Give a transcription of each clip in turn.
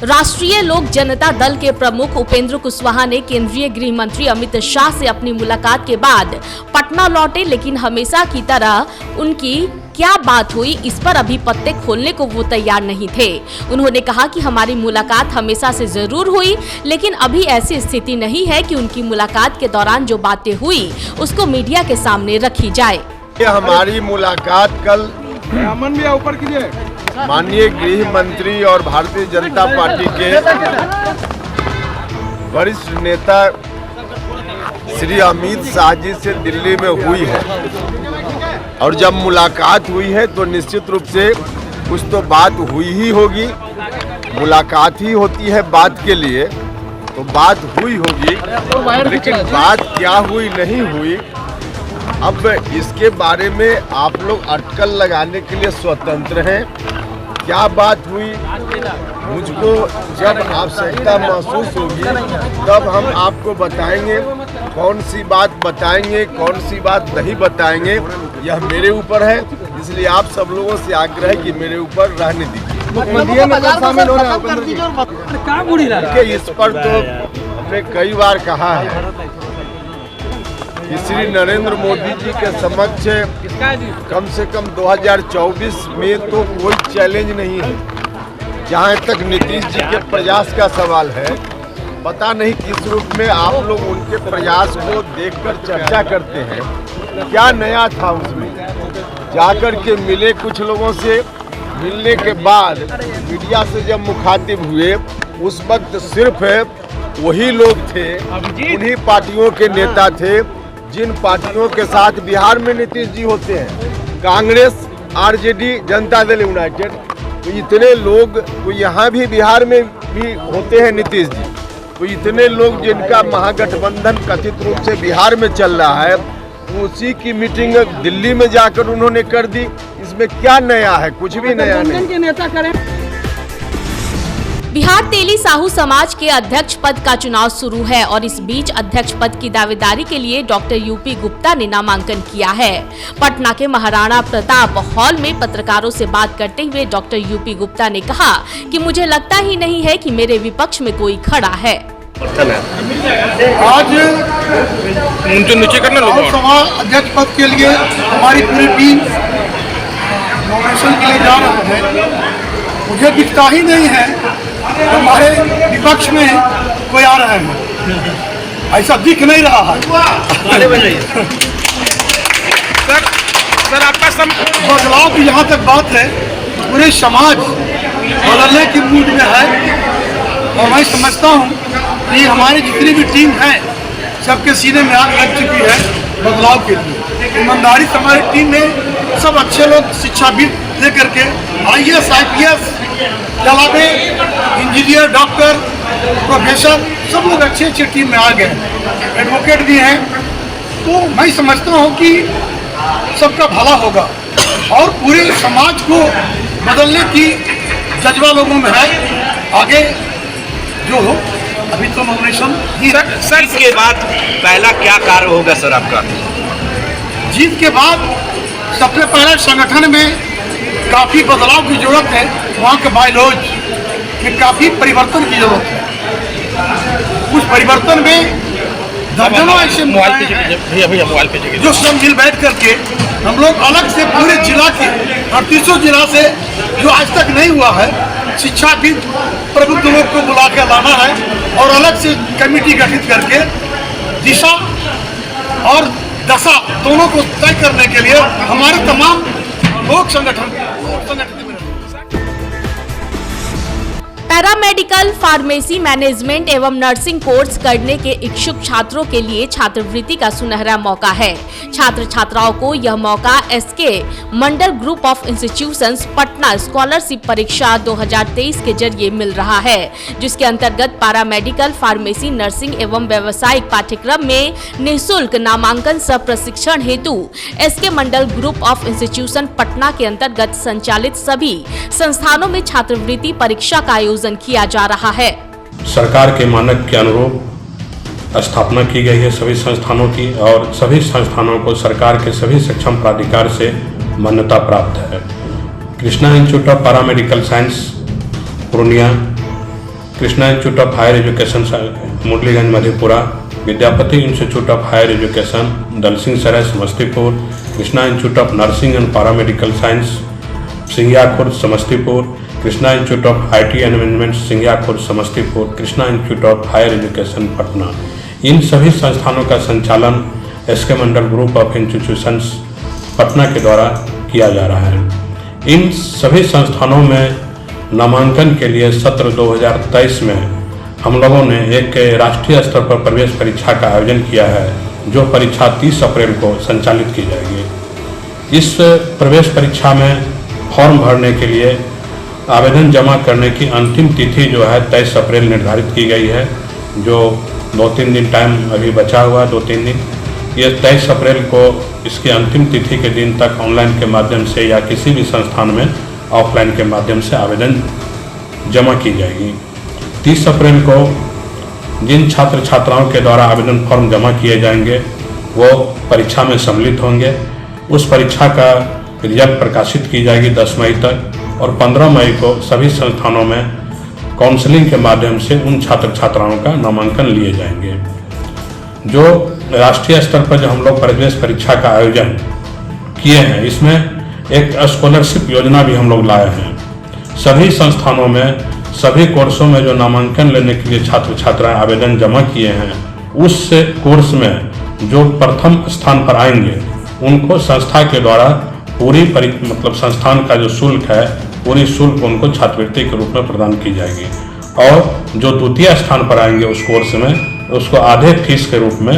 राष्ट्रीय लोक जनता दल के प्रमुख उपेंद्र कुशवाहा ने केंद्रीय गृह मंत्री अमित शाह से अपनी मुलाकात के बाद पटना लौटे, लेकिन हमेशा की तरह उनकी क्या बात हुई इस पर अभी पत्ते खोलने को वो तैयार नहीं थे। उन्होंने कहा कि हमारी मुलाकात हमेशा से जरूर हुई, लेकिन अभी ऐसी स्थिति नहीं है कि उनकी मुलाकात के दौरान जो बातें हुई उसको मीडिया के सामने रखी जाए। हमारी मुलाकात कल माननीय गृह मंत्री और भारतीय जनता पार्टी के वरिष्ठ नेता श्री अमित शाह जी से दिल्ली में हुई है, और जब मुलाकात हुई है तो निश्चित रूप से कुछ तो बात हुई ही होगी। मुलाकात ही होती है बात के लिए, तो बात हुई होगी, लेकिन बात क्या हुई नहीं हुई अब इसके बारे में आप लोग अटकल लगाने के लिए स्वतंत्र हैं। क्या बात हुई मुझको जब आवश्यकता महसूस होगी तब हम आपको बताएंगे। कौन सी बात बताएंगे, कौन सी बात नहीं बताएंगे, यह मेरे ऊपर है, इसलिए आप सब लोगों से आग्रह है कि मेरे ऊपर रहने दीजिए। इस पर तो हमने कई बार कहा है कि श्री नरेंद्र मोदी जी के समक्ष कम से कम 2024 में तो कोई चैलेंज नहीं है। जहाँ तक नीतीश जी के प्रयास का सवाल है, पता नहीं किस रूप में आप लोग उनके प्रयास को देखकर चर्चा करते हैं। क्या नया था उसमें? जाकर के मिले कुछ लोगों से, मिलने के बाद मीडिया से जब मुखातिब हुए उस वक्त सिर्फ वही लोग थे, उन्हीं पार्टियों के नेता थे जिन पार्टियों के साथ बिहार में नीतीश जी होते हैं, कांग्रेस, आरजेडी, जनता दल यूनाइटेड। तो इतने लोग तो यहाँ भी बिहार में भी होते हैं नीतीश जी, तो इतने लोग जिनका महागठबंधन कथित रूप से बिहार में चल रहा है, तो उसी की मीटिंग दिल्ली में जाकर उन्होंने कर दी। इसमें क्या नया है? कुछ भी नया नहीं। बिहार तेली साहू समाज के अध्यक्ष पद का चुनाव शुरू है और इस बीच अध्यक्ष पद की दावेदारी के लिए डॉक्टर यूपी गुप्ता ने नामांकन किया है। पटना के महाराणा प्रताप हॉल में पत्रकारों से बात करते हुए डॉक्टर यूपी गुप्ता ने कहा कि मुझे लगता ही नहीं है कि मेरे विपक्ष में कोई खड़ा है। आज नीचे करना अध्यक्ष पद के लिए हमारी पूरी टीम नॉमिनेशन के लिए जा रहा है। मुझे दिखता ही नहीं है हमारे विपक्ष में कोई आ रहा है, ऐसा दिख नहीं रहा है। सर आपका बदलाव की यहाँ तक बात है, पूरे समाज बदलने की मूड में है, और मैं समझता हूँ कि हमारी जितनी भी टीम है सबके सीने में आग लग चुकी है बदलाव के लिए। ईमानदारी से हमारी टीम में सब अच्छे लोग शिक्षाविद लेकर के IAS, IPS, जलाबे, इंजीनियर, डॉक्टर, प्रोफेसर, सब लोग अच्छे अच्छे टीम में आ गए, एडवोकेट भी हैं। तो मैं समझता हूँ कि सबका भला होगा और पूरे समाज को बदलने की जज्बा लोगों में है। आगे जो हो, अभी तो नॉमिनेशन सर इसके बाद पहला क्या कार्य होगा सर आपका? जीत के बाद सबसे पहले संगठन में काफ़ी बदलाव की जरूरत है। वहाँ के बायलॉज में काफ़ी परिवर्तन की जरूरत है। उस परिवर्तन में दर्जनों ऐसे जो सब मिल बैठ करके हम लोग अलग से पूरे जिला के 38 जिला से जो आज तक नहीं हुआ है, शिक्षाविद प्रबुद्ध लोग को बुला कर लाना है और अलग से कमेटी गठित करके दिशा और दशा दोनों को तय करने के लिए हमारे तमाम लोक संगठन पैरामेडिकल, फार्मेसी, मैनेजमेंट एवं नर्सिंग कोर्स करने के इच्छुक छात्रों के लिए छात्रवृत्ति का सुनहरा मौका है। छात्र छात्राओं को यह मौका SK Mandal group of institutions Patna scholarship परीक्षा 2023 के जरिए मिल रहा है, जिसके अंतर्गत पैरामेडिकल, फार्मेसी, नर्सिंग एवं व्यावसायिक पाठ्यक्रम में निःशुल्क नामांकन सह प्रशिक्षण हेतु SK Mandal group of institution Patna के अंतर्गत संचालित सभी संस्थानों में छात्रवृत्ति परीक्षा का आयोजन किया जा रहा है। सरकार के मानक के अनुरूप स्थापना की गई है सभी संस्थानों की, और सभी संस्थानों को सरकार के सभी सक्षम प्राधिकार से मान्यता प्राप्त है। Krishna institute of paramedical science Purnia, Krishna institute of higher education Muraliganj Madhepura, Vidyapati institute of higher education Dalsinghsarai Samastipur, Krishna institute of nursing and paramedical science Singhiyakhurd Samastipur, Krishna institute of IT and management Singhiyakhurd Samastipur, Krishna institute of higher education Patna. इन सभी संस्थानों का संचालन SK Mandal group of institutions Patna के द्वारा किया जा रहा है। इन सभी संस्थानों में नामांकन के लिए सत्र 2023 में हम लोगों ने एक राष्ट्रीय स्तर पर प्रवेश परीक्षा का आयोजन किया है, जो परीक्षा 30 अप्रैल को संचालित की जाएगी। इस प्रवेश परीक्षा में फॉर्म भरने के लिए आवेदन जमा करने की अंतिम तिथि जो है 23 अप्रैल निर्धारित की गई है, जो 2-3 दिन टाइम अभी बचा हुआ है, 2-3 दिन। ये 23 अप्रैल को इसकी अंतिम तिथि के दिन तक ऑनलाइन के माध्यम से या किसी भी संस्थान में ऑफलाइन के माध्यम से आवेदन जमा की जाएगी। 30 अप्रैल को जिन छात्र छात्राओं के द्वारा आवेदन फॉर्म जमा किए जाएंगे वो परीक्षा में सम्मिलित होंगे। उस परीक्षा का रिजल्ट प्रकाशित की जाएगी 10 मई तक, और 15 मई को सभी संस्थानों में काउंसलिंग के माध्यम से उन छात्र छात्राओं का नामांकन लिए जाएंगे। जो राष्ट्रीय स्तर पर जो हम लोग प्रवेश परीक्षा का आयोजन किए हैं, इसमें एक स्कॉलरशिप योजना भी हम लोग लाए हैं। सभी संस्थानों में सभी कोर्सों में जो नामांकन लेने के लिए छात्र छात्राएं आवेदन जमा किए हैं, उस कोर्स में जो प्रथम स्थान पर आएंगे उनको संस्था के द्वारा पूरी मतलब संस्थान का जो शुल्क है, पूरी शुल्क उनको छात्रवृत्ति के रूप में प्रदान की जाएगी। और जो द्वितीय स्थान पर आएंगे उस कोर्स में, उसको आधे फीस के रूप में,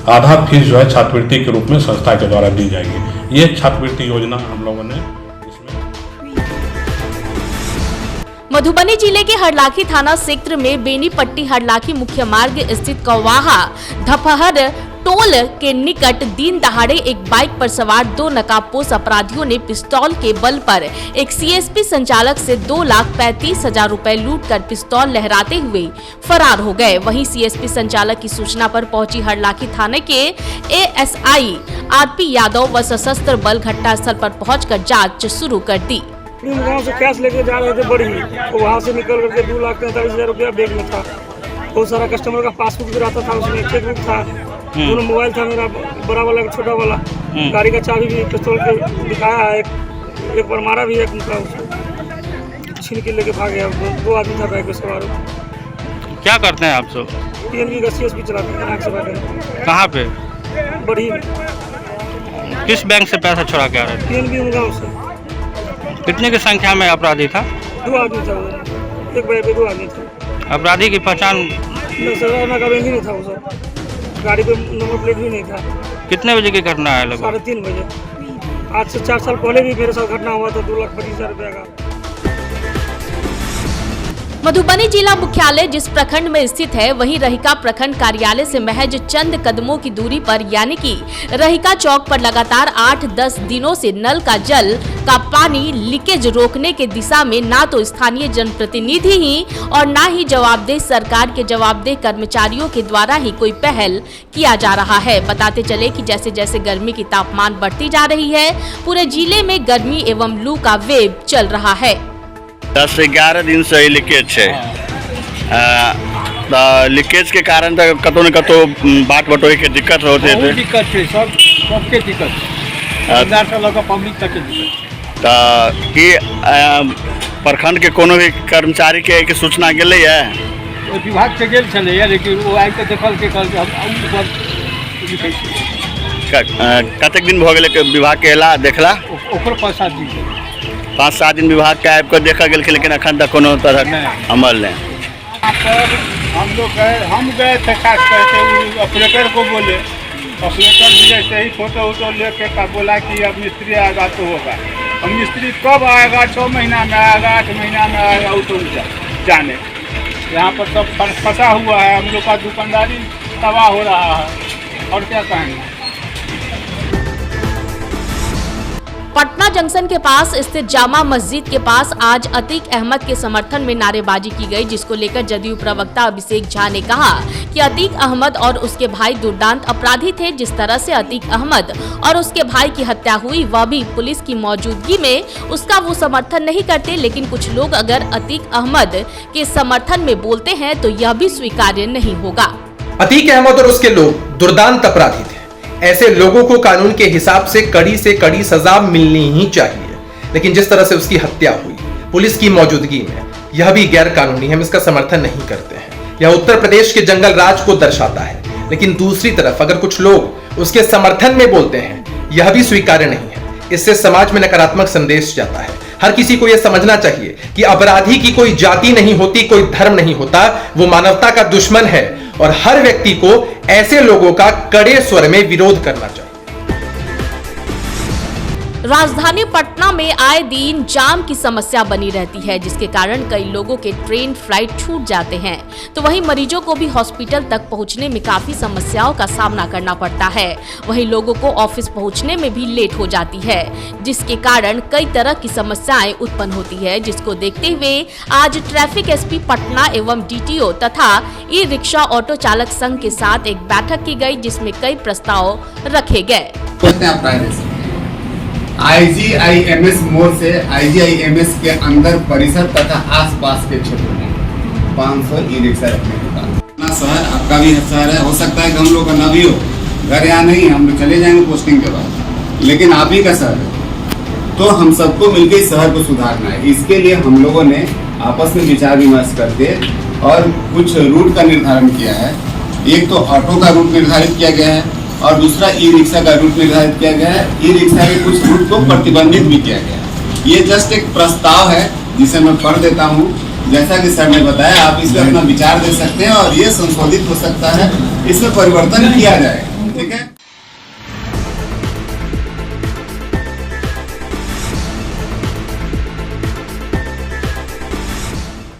आधा फीस जो है छात्रवृत्ति के रूप में संस्था के द्वारा दी जाएगी। ये छात्रवृत्ति योजना हम लोगों ने मधुबनी जिले के हरलाखी थाना क्षेत्र में बेनीपट्टी हरलाखी मुख्य मार्ग स्थित कौवाहा धपहर टोल के निकट दिन दहाड़े एक बाइक पर सवार 2 नकाबपोश अपराधियों ने पिस्तौल के बल पर एक CSP संचालक से 2,35,000 रुपए लूटकर पिस्तौल लहराते हुए फरार हो गए। वहीं CSP संचालक की सूचना पर पहुंची हरलाखी थाने के ASI RP यादव व सशस्त्र बल घटनास्थल पर पहुंचकर जांच शुरू कर दी। गाँव से कैश लेके जा रहे थे बड़ी, तो वहाँ से निकल करके 2,43,000 रुपया बैग में था। बहुत सारा कस्टमर का पासबुक भी रहता था, उसमें चेक बुक था, दोनों मोबाइल था, मेरा बड़ा वाला छोटा वाला, गाड़ी का चाबी भी पिस्तौल के दिखाया है, एक बार मारा भी, एक उनका उसको छीन के लेके भाग गया। 2 आदमी था बैग में सवार। क्या करते हैं आप सब? PNB का CSP चलाते हैं। कहाँ पे? बड़ी। किस बैंक से पैसा छुड़ा के आ रहे थे? PNB गाँव से। कितने की संख्या में अपराधी था? 2 आदमी था, एक बैग पे 2 आदमी थे। अपराधी की पहचान? नहीं था वो सब, गाड़ी पे नंबर प्लेट भी नहीं था। कितने बजे की घटना है? लगभग 3:30 बजे। आज से 4 साल पहले भी मेरे साथ घटना हुआ था, 2,25,000 रुपया का। मधुबनी जिला मुख्यालय जिस प्रखंड में स्थित है, वहीं रहिका प्रखंड कार्यालय से महज चंद कदमों की दूरी पर यानी कि रहिका चौक पर लगातार 8-10 दिनों से नल का जल का पानी लीकेज रोकने के दिशा में ना तो स्थानीय जनप्रतिनिधि ही और ना ही जवाबदेह सरकार के जवाबदेह कर्मचारियों के द्वारा ही कोई पहल किया जा रहा है। बताते चले कि जैसे जैसे गर्मी की तापमान बढ़ती जा रही है, पूरे जिले में गर्मी एवं लू का वेग चल रहा है। 10 से 11 दिन से लीकेज है। लीकेज के कारण कतौ न कतौ बाट बटोरे के दिक्कत होते थे। दिक्कत है, सबके दिक्कत पब्लिक तक के दिक्कत। कि प्रखंड के कोनो भी कर्मचारी के सूचना गेलै है? विभाग से गेल छलै, लेकिन वो आइ के देखल के कतेक दिन भऽ गेलै विभाग के एला देखला? ओकर 5-7 दिन 5-7 दिन विभाग के आबि कऽ देखा गेल, लेकिन अखन तक कोनो तरह अमल नहीं। हम गए थे, खास करके ऑपरेटर को बोले, ऑपरेटर भी ऐसे ही फोटो लेके का बोला कि अब मिस्त्री आएगा तो होगा। अब मिस्त्री कब आएगा? 6 महीना में आएगा, 8 महीना में आएगा, वो तो जाने। यहाँ पर सब फंसा हुआ है, हम लोग का दुकानदारी तबाह हो रहा है, और क्या कहेंगे। पटना जंक्शन के पास स्थित जामा मस्जिद के पास आज अतीक अहमद के समर्थन में नारेबाजी की गई, जिसको लेकर जदयू प्रवक्ता अभिषेक झा ने कहा कि अतीक अहमद और उसके भाई दुर्दांत अपराधी थे। जिस तरह से अतीक अहमद और उसके भाई की हत्या हुई, वह भी पुलिस की मौजूदगी में, उसका वो समर्थन नहीं करते। लेकिन कुछ लोग अगर अतीक अहमद के समर्थन में बोलते हैं तो यह भी स्वीकार्य नहीं होगा। अतीक अहमद और उसके लोग दुर्दांत अपराधी थे। ऐसे लोगों को कानून के हिसाब से कड़ी सजा मिलनी ही चाहिए। लेकिन जिस तरह से उसकी हत्या हुई पुलिस की मौजूदगी में, यह भी गैर कानूनी है। हम इसका समर्थन नहीं करते हैं। यह उत्तर प्रदेश के जंगल राज को दर्शाता है। लेकिन दूसरी तरफ अगर कुछ लोग उसके समर्थन में बोलते हैं, यह भी स्वीकार्य नहीं है। इससे समाज में नकारात्मक संदेश जाता है। हर किसी को यह समझना चाहिए कि अपराधी की कोई जाति नहीं होती, कोई धर्म नहीं होता, वो मानवता का दुश्मन है और हर व्यक्ति को ऐसे लोगों का कड़े स्वर में विरोध करना चाहिए। राजधानी पटना में आए दिन जाम की समस्या बनी रहती है, जिसके कारण कई लोगों के ट्रेन फ्लाइट छूट जाते हैं। तो वहीं मरीजों को भी हॉस्पिटल तक पहुंचने में काफी समस्याओं का सामना करना पड़ता है। वहीं लोगों को ऑफिस पहुंचने में भी लेट हो जाती है, जिसके कारण कई तरह की समस्याएं उत्पन्न होती है। जिसको देखते हुए आज ट्रैफिक एसपी पटना एवं डीटीओ तथा ई रिक्शा ऑटो चालक संघ के साथ एक बैठक की गई, जिसमें कई प्रस्ताव रखे गए। IGIMS मोड़ से IGIMS के अंदर परिसर तथा आसपास के क्षेत्र में 500 ई रिक्शा रखने के बाद शहर आपका भी शहर है, हो सकता है कि हम लोग का ना भी हो, घर यहाँ नहीं, हम लोग चले जाएंगे पोस्टिंग के बाद, लेकिन आप ही का शहर है, तो हम सबको मिलकर इस शहर को सुधारना है। इसके लिए हम लोगों ने आपस में विचार विमर्श करके और कुछ रूट का निर्धारण किया है। एक तो ऑटो का रूट निर्धारित किया गया है और दूसरा ई रिक्शा का रूट निर्धारित किया गया है। ई रिक्शा के कुछ रूट को प्रतिबंधित भी किया गया है। ये जस्ट एक प्रस्ताव है जिसे मैं पढ़ देता हूँ। जैसा कि सर ने बताया, आप इसमें अपना विचार दे सकते हैं और ये संशोधित हो सकता है, इसमें परिवर्तन किया जाएगा। ठीक है।